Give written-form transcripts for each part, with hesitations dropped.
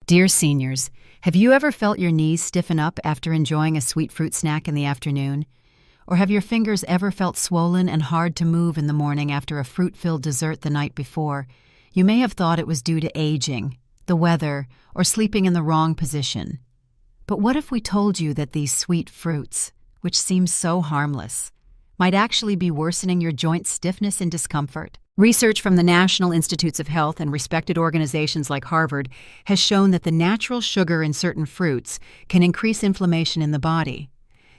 Dear seniors, have you ever felt your knees stiffen up after enjoying a sweet fruit snack in the afternoon? Or have your fingers ever felt swollen and hard to move in the morning after a fruit-filled dessert the night before? You may have thought it was due to aging, the weather, or sleeping in the wrong position. But what if we told you that these sweet fruits, which seem so harmless, might actually be worsening your joint stiffness and discomfort? Research from the National Institutes of Health and respected organizations like Harvard has shown that the natural sugar in certain fruits can increase inflammation in the body.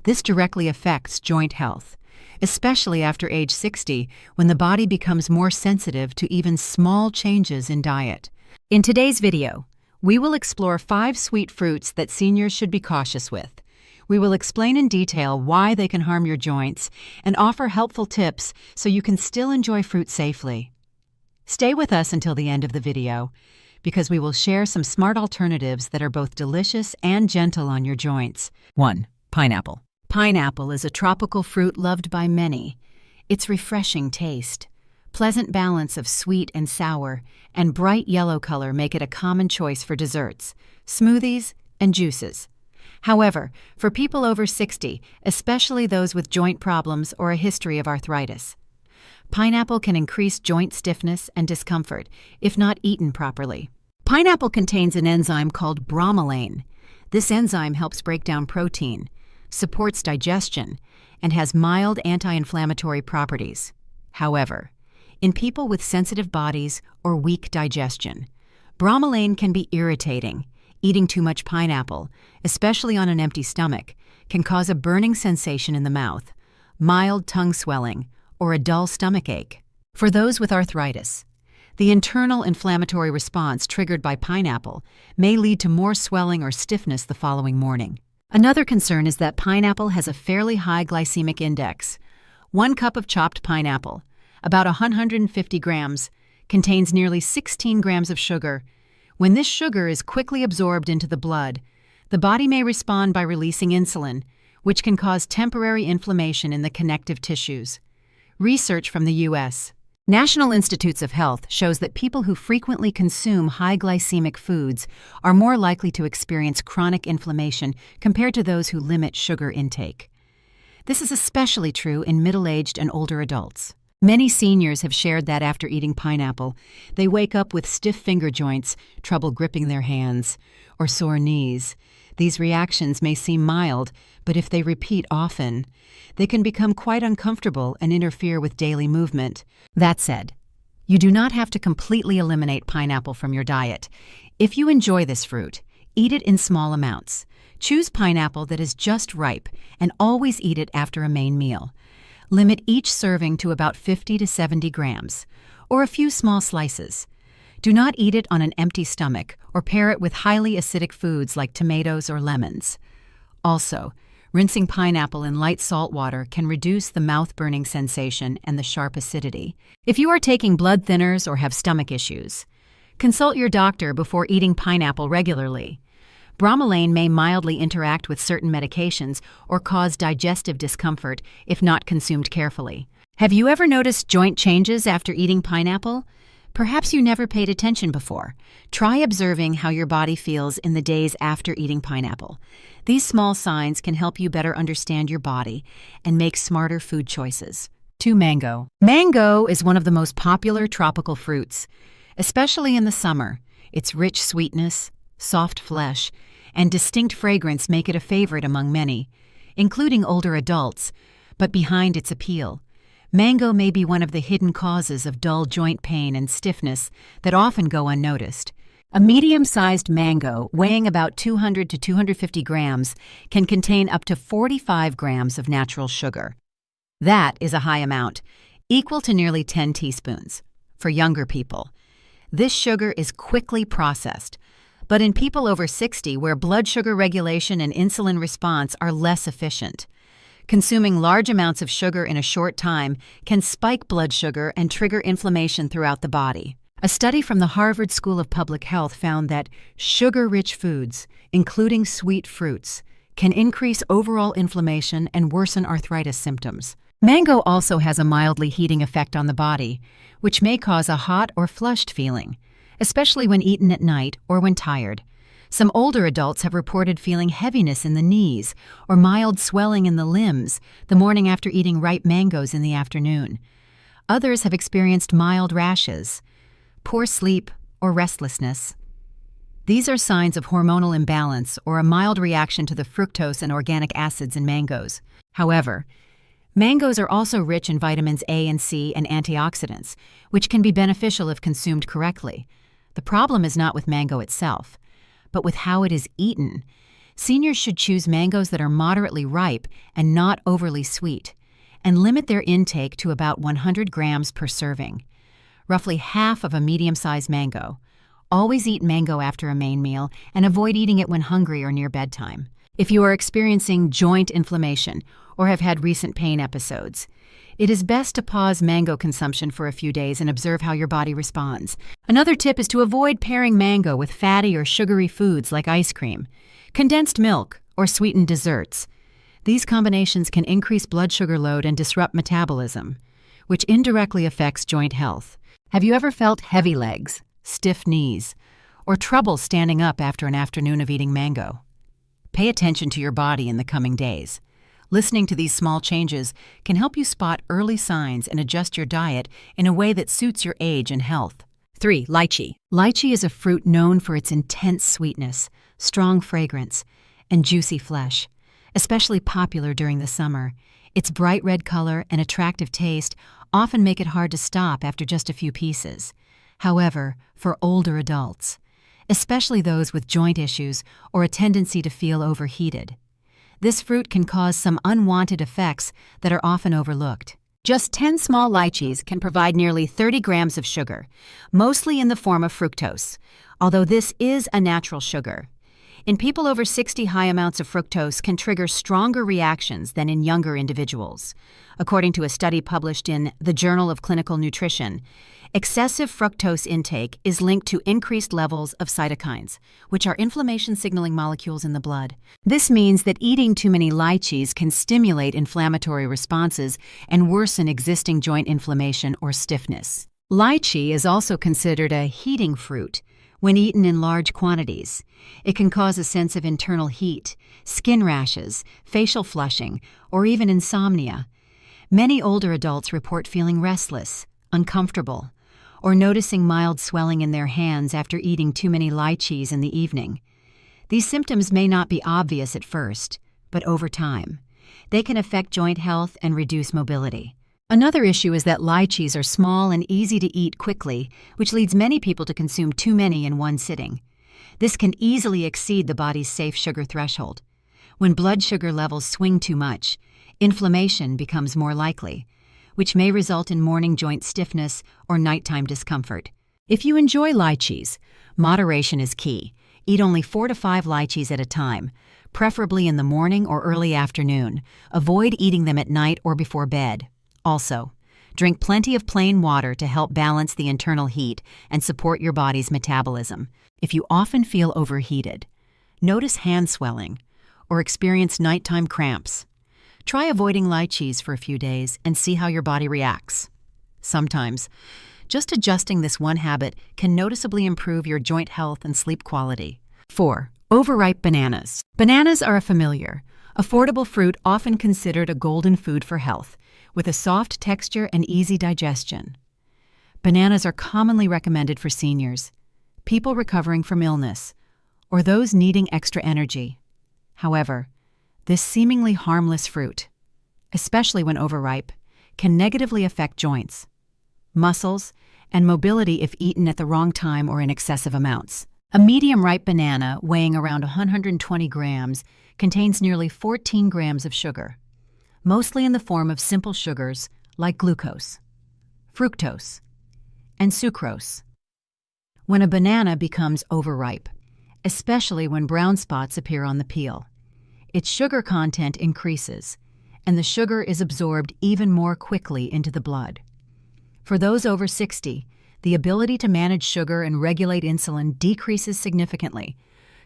This directly affects joint health, especially after age 60, when the body becomes more sensitive to even small changes in diet. In today's video, we will explore 5 sweet fruits that seniors should be cautious with. We will explain in detail why they can harm your joints and offer helpful tips so you can still enjoy fruit safely. Stay with us until the end of the video, because we will share some smart alternatives that are both delicious and gentle on your joints. 1. Pineapple. Pineapple is a tropical fruit loved by many. Its refreshing taste, pleasant balance of sweet and sour, and bright yellow color make it a common choice for desserts, smoothies, and juices. However, for people over 60, especially those with joint problems or a history of arthritis, pineapple can increase joint stiffness and discomfort if not eaten properly. Pineapple contains an enzyme called bromelain. This enzyme helps break down protein, supports digestion, and has mild anti-inflammatory properties. However, in people with sensitive bodies or weak digestion, bromelain can be irritating. Eating too much pineapple, especially on an empty stomach, can cause a burning sensation in the mouth, mild tongue swelling, or a dull stomach ache. For those with arthritis, the internal inflammatory response triggered by pineapple may lead to more swelling or stiffness the following morning. Another concern is that pineapple has a fairly high glycemic index. 1 cup of chopped pineapple, about 150 grams, contains nearly 16 grams of sugar. When this sugar is quickly absorbed into the blood, the body may respond by releasing insulin, which can cause temporary inflammation in the connective tissues. Research from the U.S. National Institutes of Health shows that people who frequently consume high glycemic foods are more likely to experience chronic inflammation compared to those who limit sugar intake. This is especially true in middle-aged and older adults. Many seniors have shared that after eating pineapple, they wake up with stiff finger joints, trouble gripping their hands, or sore knees. These reactions may seem mild, but if they repeat often, they can become quite uncomfortable and interfere with daily movement. That said, you do not have to completely eliminate pineapple from your diet. If you enjoy this fruit, eat it in small amounts. Choose pineapple that is just ripe and always eat it after a main meal. Limit each serving to about 50 to 70 grams, or a few small slices. Do not eat it on an empty stomach or pair it with highly acidic foods like tomatoes or lemons. Also, rinsing pineapple in light salt water can reduce the mouth-burning sensation and the sharp acidity. If you are taking blood thinners or have stomach issues, consult your doctor before eating pineapple regularly. Bromelain may mildly interact with certain medications or cause digestive discomfort if not consumed carefully. Have you ever noticed joint changes after eating pineapple? Perhaps you never paid attention before. Try observing how your body feels in the days after eating pineapple. These small signs can help you better understand your body and make smarter food choices. 2. Mango. Mango is one of the most popular tropical fruits, especially in the summer. Its rich sweetness, soft flesh, and distinct fragrance make it a favorite among many, including older adults. But behind its appeal, mango may be one of the hidden causes of dull joint pain and stiffness that often go unnoticed. A medium-sized mango, weighing about 200 to 250 grams, can contain up to 45 grams of natural sugar. That is a high amount, equal to nearly 10 teaspoons. For younger people, this sugar is quickly processed. But in people over 60, where blood sugar regulation and insulin response are less efficient, consuming large amounts of sugar in a short time can spike blood sugar and trigger inflammation throughout the body. A study from the Harvard School of Public Health found that sugar-rich foods, including sweet fruits, can increase overall inflammation and worsen arthritis symptoms. Mango also has a mildly heating effect on the body, which may cause a hot or flushed feeling, especially when eaten at night or when tired. Some older adults have reported feeling heaviness in the knees or mild swelling in the limbs the morning after eating ripe mangoes in the afternoon. Others have experienced mild rashes, poor sleep, or restlessness. These are signs of hormonal imbalance or a mild reaction to the fructose and organic acids in mangoes. However, mangoes are also rich in vitamins A and C and antioxidants, which can be beneficial if consumed correctly. The problem is not with mango itself, but with how it is eaten. Seniors should choose mangoes that are moderately ripe and not overly sweet, and limit their intake to about 100 grams per serving, roughly half of a medium-sized mango. Always eat mango after a main meal and avoid eating it when hungry or near bedtime. If you are experiencing joint inflammation or have had recent pain episodes, it is best to pause mango consumption for a few days and observe how your body responds. Another tip is to avoid pairing mango with fatty or sugary foods like ice cream, condensed milk, or sweetened desserts. These combinations can increase blood sugar load and disrupt metabolism, which indirectly affects joint health. Have you ever felt heavy legs, stiff knees, or trouble standing up after an afternoon of eating mango? Pay attention to your body in the coming days. Listening to these small changes can help you spot early signs and adjust your diet in a way that suits your age and health. 3. Lychee. Lychee is a fruit known for its intense sweetness, strong fragrance, and juicy flesh. Especially popular during the summer, its bright red color and attractive taste often make it hard to stop after just a few pieces. However, for older adults, especially those with joint issues or a tendency to feel overheated, this fruit can cause some unwanted effects that are often overlooked. Just 10 small lychees can provide nearly 30 grams of sugar, mostly in the form of fructose, although this is a natural sugar. In people over 60, high amounts of fructose can trigger stronger reactions than in younger individuals. According to a study published in the Journal of Clinical Nutrition, excessive fructose intake is linked to increased levels of cytokines, which are inflammation-signaling molecules in the blood. This means that eating too many lychees can stimulate inflammatory responses and worsen existing joint inflammation or stiffness. Lychee is also considered a heating fruit. When eaten in large quantities, it can cause a sense of internal heat, skin rashes, facial flushing, or even insomnia. Many older adults report feeling restless, uncomfortable, or noticing mild swelling in their hands after eating too many lychees in the evening. These symptoms may not be obvious at first, but over time, they can affect joint health and reduce mobility. Another issue is that lychees are small and easy to eat quickly, which leads many people to consume too many in one sitting. This can easily exceed the body's safe sugar threshold. When blood sugar levels swing too much, inflammation becomes more likely, which may result in morning joint stiffness or nighttime discomfort. If you enjoy lychees, moderation is key. Eat only 4 to 5 lychees at a time, preferably in the morning or early afternoon. Avoid eating them at night or before bed. Also, drink plenty of plain water to help balance the internal heat and support your body's metabolism. If you often feel overheated, notice hand swelling, or experience nighttime cramps, try avoiding lychees for a few days and see how your body reacts. Sometimes, just adjusting this one habit can noticeably improve your joint health and sleep quality. 4. Overripe bananas. Bananas are a familiar, affordable fruit often considered a golden food for health, with a soft texture and easy digestion. Bananas are commonly recommended for seniors, people recovering from illness, or those needing extra energy. However, this seemingly harmless fruit, especially when overripe, can negatively affect joints, muscles, and mobility if eaten at the wrong time or in excessive amounts. A medium-ripe banana weighing around 120 grams contains nearly 14 grams of sugar, mostly in the form of simple sugars like glucose, fructose, and sucrose. When a banana becomes overripe, especially when brown spots appear on the peel, its sugar content increases, and the sugar is absorbed even more quickly into the blood. For those over 60, the ability to manage sugar and regulate insulin decreases significantly,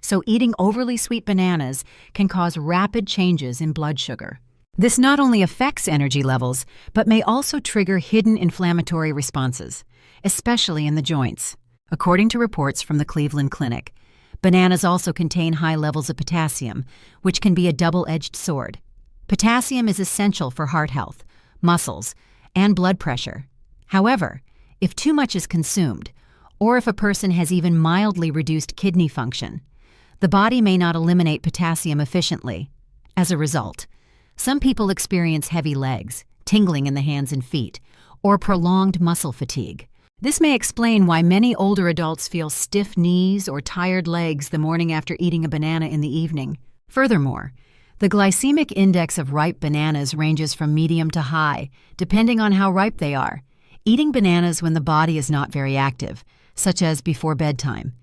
so eating overly sweet bananas can cause rapid changes in blood sugar. This not only affects energy levels, but may also trigger hidden inflammatory responses, especially in the joints. According to reports from the Cleveland Clinic, Bananas also contain high levels of potassium, which can be a double-edged sword. Potassium is essential for heart health, muscles, and blood pressure. However, if too much is consumed, or if a person has even mildly reduced kidney function, the body may not eliminate potassium efficiently. As a result, some people experience heavy legs, tingling in the hands and feet, or prolonged muscle fatigue. This may explain why many older adults feel stiff knees or tired legs the morning after eating a banana in the evening. Furthermore, the glycemic index of ripe bananas ranges from medium to high, depending on how ripe they are. Eating bananas when the body is not very active, such as before bedtime,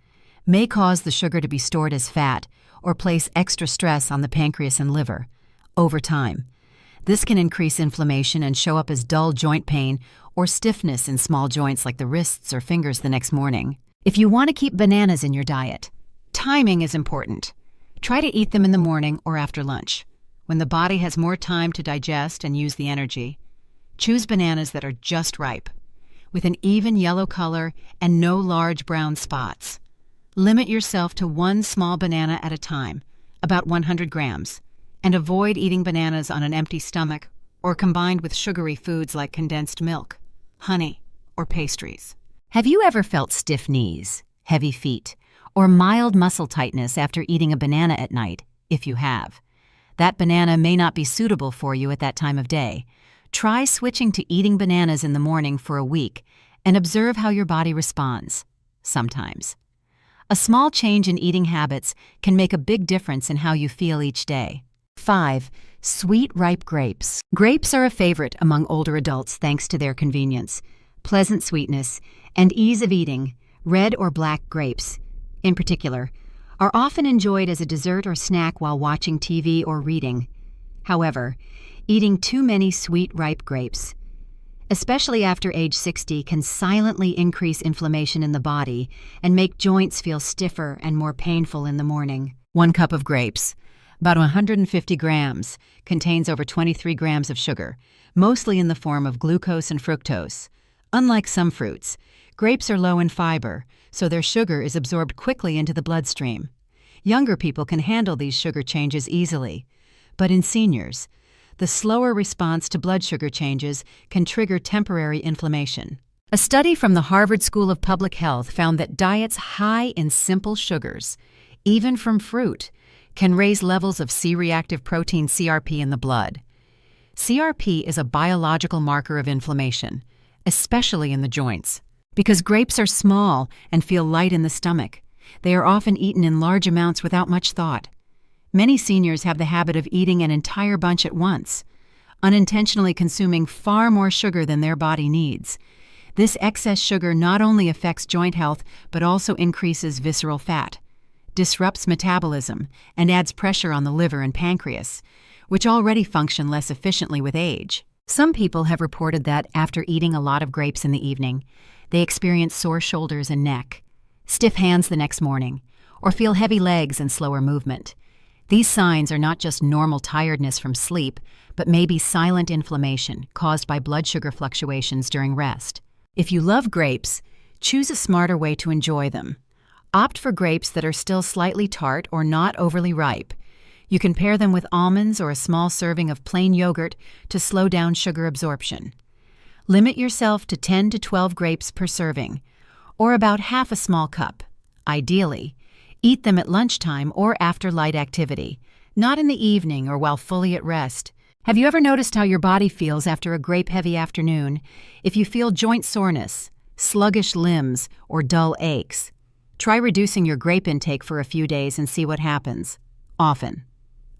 may cause the sugar to be stored as fat or place extra stress on the pancreas and liver. Over time, this can increase inflammation and show up as dull joint pain or stiffness in small joints like the wrists or fingers the next morning. If you want to keep bananas in your diet, timing is important. Try to eat them in the morning or after lunch, when the body has more time to digest and use the energy. Choose bananas that are just ripe, with an even yellow color and no large brown spots. Limit yourself to one small banana at a time, about 100 grams, and avoid eating bananas on an empty stomach or combined with sugary foods like condensed milk, honey, or pastries. Have you ever felt stiff knees, heavy feet, or mild muscle tightness after eating a banana at night? If you have, that banana may not be suitable for you at that time of day. Try switching to eating bananas in the morning for a week and observe how your body responds. Sometimes, a small change in eating habits can make a big difference in how you feel each day. 5. Sweet ripe grapes. Grapes are a favorite among older adults thanks to their convenience, pleasant sweetness, and ease of eating. Red or black grapes, in particular, are often enjoyed as a dessert or snack while watching TV or reading. However, eating too many sweet ripe grapes, especially after age 60, can silently increase inflammation in the body and make joints feel stiffer and more painful in the morning. 1 cup of grapes, about 150 grams, contains over 23 grams of sugar, mostly in the form of glucose and fructose. Unlike some fruits, grapes are low in fiber, so their sugar is absorbed quickly into the bloodstream. Younger people can handle these sugar changes easily, but in seniors, the slower response to blood sugar changes can trigger temporary inflammation. A study from the Harvard School of Public Health found that diets high in simple sugars, even from fruit, can raise levels of C-reactive protein CRP in the blood. CRP is a biological marker of inflammation, especially in the joints. Because grapes are small and feel light in the stomach, they are often eaten in large amounts without much thought. Many seniors have the habit of eating an entire bunch at once, unintentionally consuming far more sugar than their body needs. This excess sugar not only affects joint health but also increases visceral fat, disrupts metabolism, and adds pressure on the liver and pancreas, which already function less efficiently with age. Some people have reported that after eating a lot of grapes in the evening, they experience sore shoulders and neck, stiff hands the next morning, or feel heavy legs and slower movement. These signs are not just normal tiredness from sleep, but may be silent inflammation caused by blood sugar fluctuations during rest. If you love grapes, choose a smarter way to enjoy them. Opt for grapes that are still slightly tart or not overly ripe. You can pair them with almonds or a small serving of plain yogurt to slow down sugar absorption. Limit yourself to 10 to 12 grapes per serving, or about half a small cup. Ideally, eat them at lunchtime or after light activity, not in the evening or while fully at rest. Have you ever noticed how your body feels after a grape-heavy afternoon? If you feel joint soreness, sluggish limbs, or dull aches, try reducing your grape intake for a few days and see what happens. Often,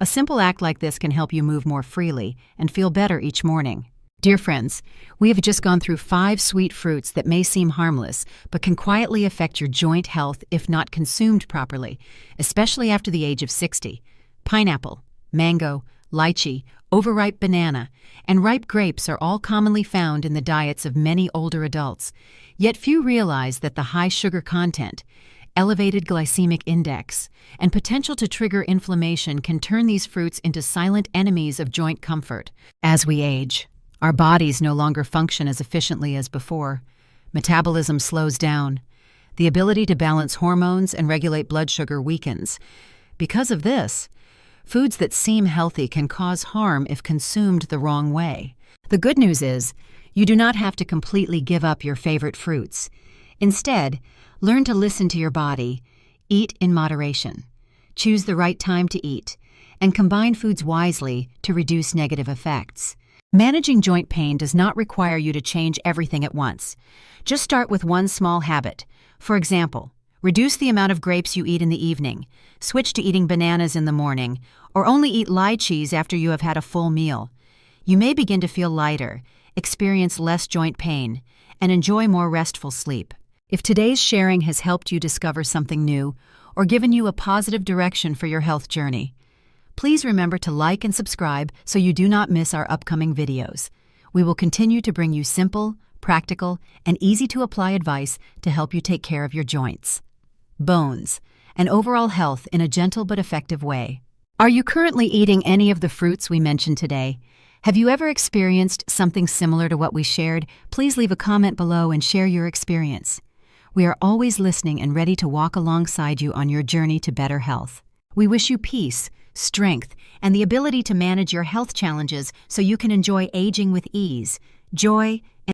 a simple act like this can help you move more freely and feel better each morning. Dear friends, we have just gone through 5 sweet fruits that may seem harmless, but can quietly affect your joint health if not consumed properly, especially after the age of 60. Pineapple, mango, lychee, overripe banana, and ripe grapes are all commonly found in the diets of many older adults. Yet few realize that the high sugar content, elevated glycemic index, and potential to trigger inflammation can turn these fruits into silent enemies of joint comfort. As we age, our bodies no longer function as efficiently as before. Metabolism slows down. The ability to balance hormones and regulate blood sugar weakens. Because of this, foods that seem healthy can cause harm if consumed the wrong way. The good news is, you do not have to completely give up your favorite fruits. Instead, learn to listen to your body, eat in moderation, choose the right time to eat, and combine foods wisely to reduce negative effects. Managing joint pain does not require you to change everything at once. Just start with one small habit. For example, reduce the amount of grapes you eat in the evening, switch to eating bananas in the morning, or only eat lychees after you have had a full meal. You may begin to feel lighter, experience less joint pain, and enjoy more restful sleep. If today's sharing has helped you discover something new or given you a positive direction for your health journey, please remember to like and subscribe so you do not miss our upcoming videos. We will continue to bring you simple, practical, and easy-to-apply advice to help you take care of your joints, bones, and overall health in a gentle but effective way. Are you currently eating any of the fruits we mentioned today? Have you ever experienced something similar to what we shared? Please leave a comment below and share your experience. We are always listening and ready to walk alongside you on your journey to better health. We wish you peace, strength, and the ability to manage your health challenges so you can enjoy aging with ease, joy,